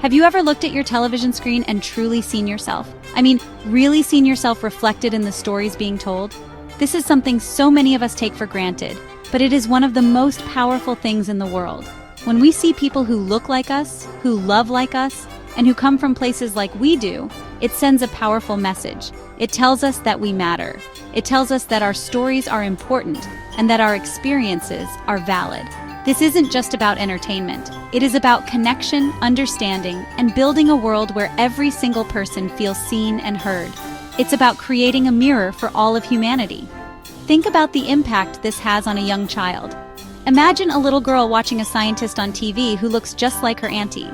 Have you ever looked at your television screen and truly seen yourself? I mean, really seen yourself reflected in the stories being told? This is something so many of us take for granted, but it is one of the most powerful things in the world. When we see people who look like us, who love like us, and who come from places like we do, it sends a powerful message. It tells us that we matter. It tells us that our stories are important and that our experiences are valid. This isn't just about entertainment. It is about connection, understanding, and building a world where every single person feels seen and heard. It's about creating a mirror for all of humanity. Think about the impact this has on a young child. Imagine a little girl watching a scientist on TV who looks just like her auntie.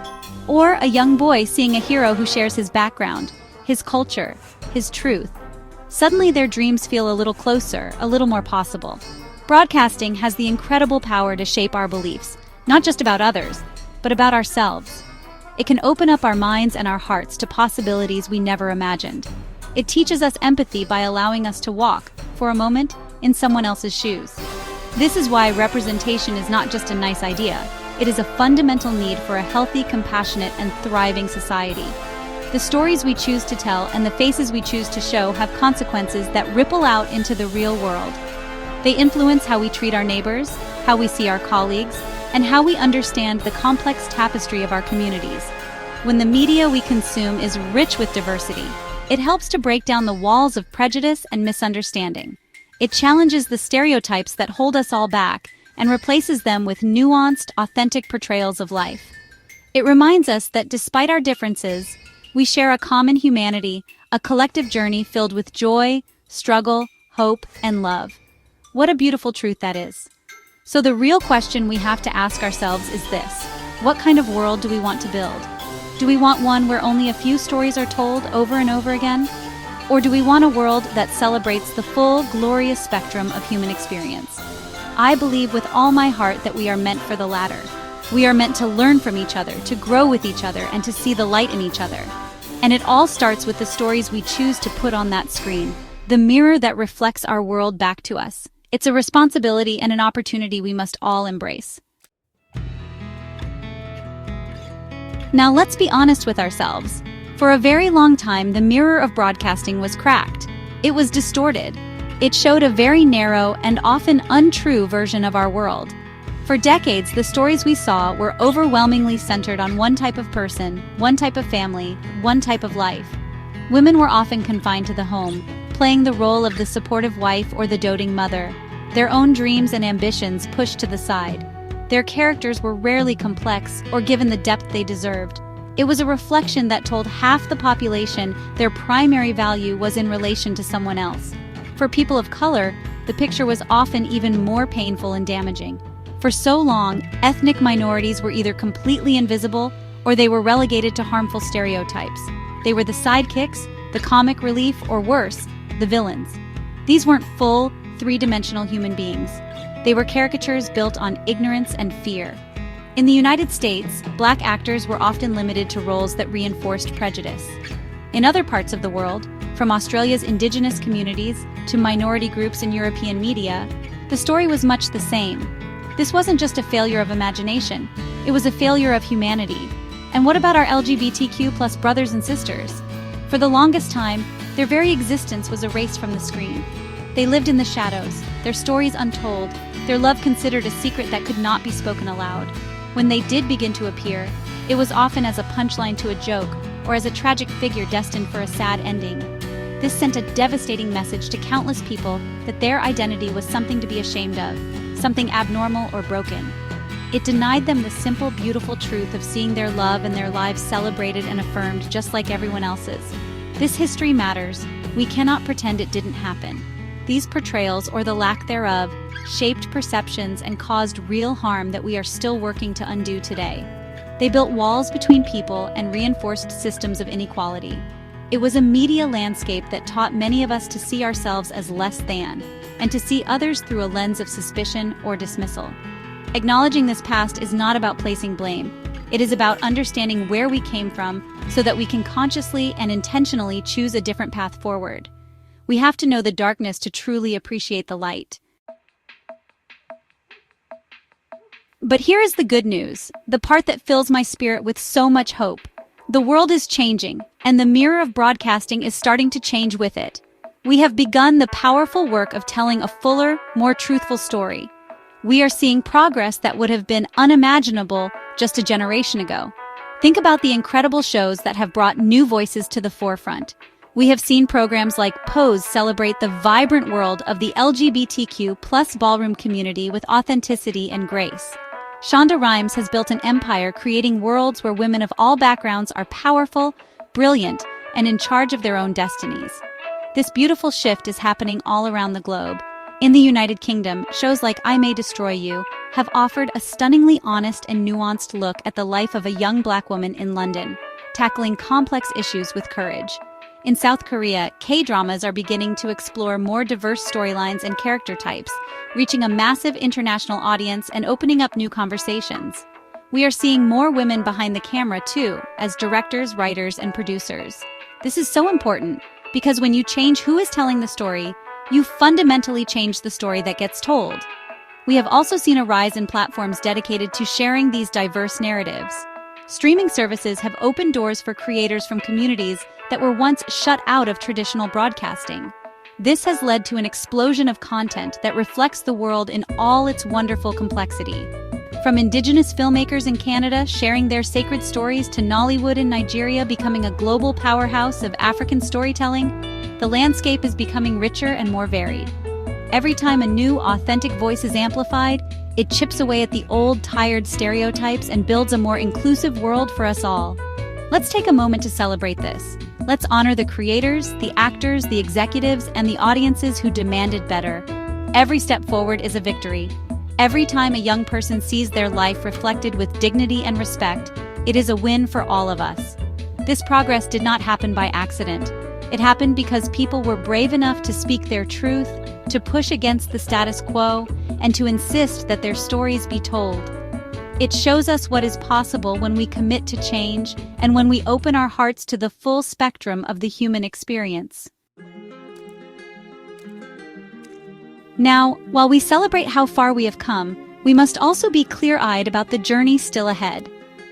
Or a young boy seeing a hero who shares his background, his culture, his truth. Suddenly their dreams feel a little closer, a little more possible. Broadcasting has the incredible power to shape our beliefs, not just about others, but about ourselves. It can open up our minds and our hearts to possibilities we never imagined. It teaches us empathy by allowing us to walk, for a moment, in someone else's shoes. This is why representation is not just a nice idea. It is a fundamental need for a healthy, compassionate, and thriving society. The stories we choose to tell and the faces we choose to show have consequences that ripple out into the real world. They influence how we treat our neighbors, how we see our colleagues, and how we understand the complex tapestry of our communities. When the media we consume is rich with diversity, it helps to break down the walls of prejudice and misunderstanding. It challenges the stereotypes that hold us all back and replaces them with nuanced, authentic portrayals of life. It reminds us that despite our differences, we share a common humanity, a collective journey filled with joy, struggle, hope, and love. What a beautiful truth that is. So the real question we have to ask ourselves is this: what kind of world do we want to build? Do we want one where only a few stories are told over and over again? Or do we want a world that celebrates the full, glorious spectrum of human experience? I believe with all my heart that we are meant for the latter. We are meant to learn from each other, to grow with each other, and to see the light in each other. And it all starts with the stories we choose to put on that screen, the mirror that reflects our world back to us. It's a responsibility and an opportunity we must all embrace. Now let's be honest with ourselves. For a very long time, the mirror of broadcasting was cracked. It was distorted. It showed a very narrow and often untrue version of our world. For decades, the stories we saw were overwhelmingly centered on one type of person, one type of family, one type of life. Women were often confined to the home, playing the role of the supportive wife or the doting mother, their own dreams and ambitions pushed to the side. Their characters were rarely complex or given the depth they deserved. It was a reflection that told half the population their primary value was in relation to someone else. For people of color, the picture was often even more painful and damaging. For so long, ethnic minorities were either completely invisible or they were relegated to harmful stereotypes. They were the sidekicks, the comic relief, or worse, the villains. These weren't full, three-dimensional human beings. They were caricatures built on ignorance and fear. In the United States, Black actors were often limited to roles that reinforced prejudice. In other parts of the world, from Australia's indigenous communities to minority groups in European media, the story was much the same. This wasn't just a failure of imagination, it was a failure of humanity. And what about our LGBTQ+ brothers and sisters? For the longest time, their very existence was erased from the screen. They lived in the shadows, their stories untold, their love considered a secret that could not be spoken aloud. When they did begin to appear, it was often as a punchline to a joke or as a tragic figure destined for a sad ending. This sent a devastating message to countless people that their identity was something to be ashamed of, something abnormal or broken. It denied them the simple, beautiful truth of seeing their love and their lives celebrated and affirmed just like everyone else's. This history matters. We cannot pretend it didn't happen. These portrayals, or the lack thereof, shaped perceptions and caused real harm that we are still working to undo today. They built walls between people and reinforced systems of inequality. It was a media landscape that taught many of us to see ourselves as less than, and to see others through a lens of suspicion or dismissal. Acknowledging this past is not about placing blame. It is about understanding where we came from so that we can consciously and intentionally choose a different path forward. We have to know the darkness to truly appreciate the light. But here is the good news, the part that fills my spirit with so much hope. The world is changing, and the mirror of broadcasting is starting to change with it. We have begun the powerful work of telling a fuller, more truthful story. We are seeing progress that would have been unimaginable just a generation ago. Think about the incredible shows that have brought new voices to the forefront. We have seen programs like Pose celebrate the vibrant world of the LGBTQ plus ballroom community with authenticity and grace. Shonda Rhimes has built an empire creating worlds where women of all backgrounds are powerful, brilliant, and in charge of their own destinies. This beautiful shift is happening all around the globe. In the United Kingdom, shows like I May Destroy You have offered a stunningly honest and nuanced look at the life of a young Black woman in London, tackling complex issues with courage. In South Korea, K-dramas are beginning to explore more diverse storylines and character types, reaching a massive international audience and opening up new conversations. We are seeing more women behind the camera too, as directors, writers, and producers. This is so important, because when you change who is telling the story, you fundamentally change the story that gets told. We have also seen a rise in platforms dedicated to sharing these diverse narratives. Streaming services have opened doors for creators from communities that were once shut out of traditional broadcasting. This has led to an explosion of content that reflects the world in all its wonderful complexity. From Indigenous filmmakers in Canada sharing their sacred stories to Nollywood in Nigeria becoming a global powerhouse of African storytelling, the landscape is becoming richer and more varied. Every time a new, authentic voice is amplified, it chips away at the old, tired stereotypes and builds a more inclusive world for us all. Let's take a moment to celebrate this. Let's honor the creators, the actors, the executives, and the audiences who demanded better. Every step forward is a victory. Every time a young person sees their life reflected with dignity and respect, it is a win for all of us. This progress did not happen by accident. It happened because people were brave enough to speak their truth, to push against the status quo, and to insist that their stories be told. It shows us what is possible when we commit to change and when we open our hearts to the full spectrum of the human experience. Now, while we celebrate how far we have come, we must also be clear-eyed about the journey still ahead.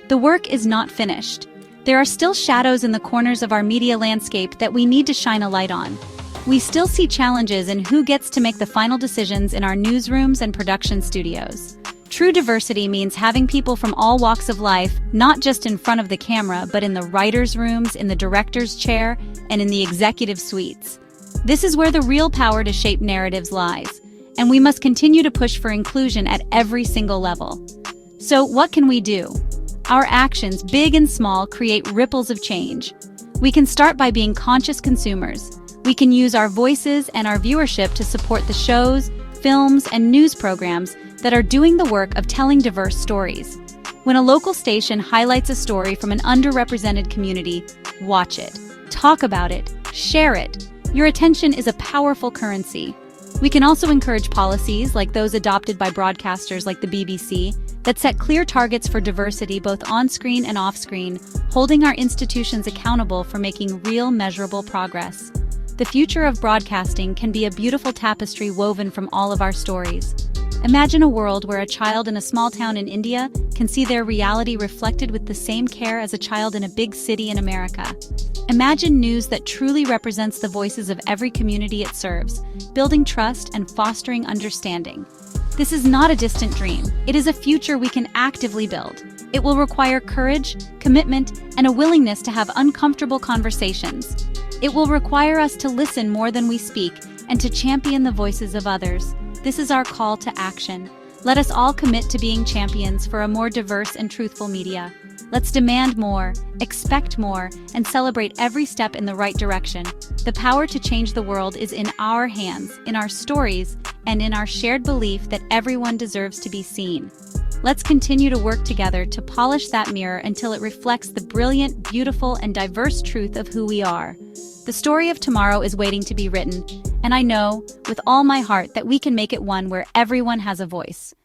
The work is not finished. There are still shadows in the corners of our media landscape that we need to shine a light on. We still see challenges in who gets to make the final decisions in our newsrooms and production studios. True diversity means having people from all walks of life, not just in front of the camera, but in the writers' rooms, in the director's chair, and in the executive suites. This is where the real power to shape narratives lies, and we must continue to push for inclusion at every single level. So, what can we do? Our actions, big and small, create ripples of change. We can start by being conscious consumers. We can use our voices and our viewership to support the shows, films, and news programs that are doing the work of telling diverse stories. When a local station highlights a story from an underrepresented community, watch it, talk about it, share it. Your attention is a powerful currency. We can also encourage policies, like those adopted by broadcasters like the BBC, that set clear targets for diversity both on-screen and off-screen, holding our institutions accountable for making real, measurable progress. The future of broadcasting can be a beautiful tapestry woven from all of our stories. Imagine a world where a child in a small town in India can see their reality reflected with the same care as a child in a big city in America. Imagine news that truly represents the voices of every community it serves, building trust and fostering understanding. This is not a distant dream. It is a future we can actively build. It will require courage, commitment, and a willingness to have uncomfortable conversations. It will require us to listen more than we speak and to champion the voices of others. This is our call to action. Let us all commit to being champions for a more diverse and truthful media. Let's demand more, expect more, and celebrate every step in the right direction. The power to change the world is in our hands, in our stories, and in our shared belief that everyone deserves to be seen. Let's continue to work together to polish that mirror until it reflects the brilliant, beautiful, and diverse truth of who we are. The story of tomorrow is waiting to be written, and I know, with all my heart, that we can make it one where everyone has a voice.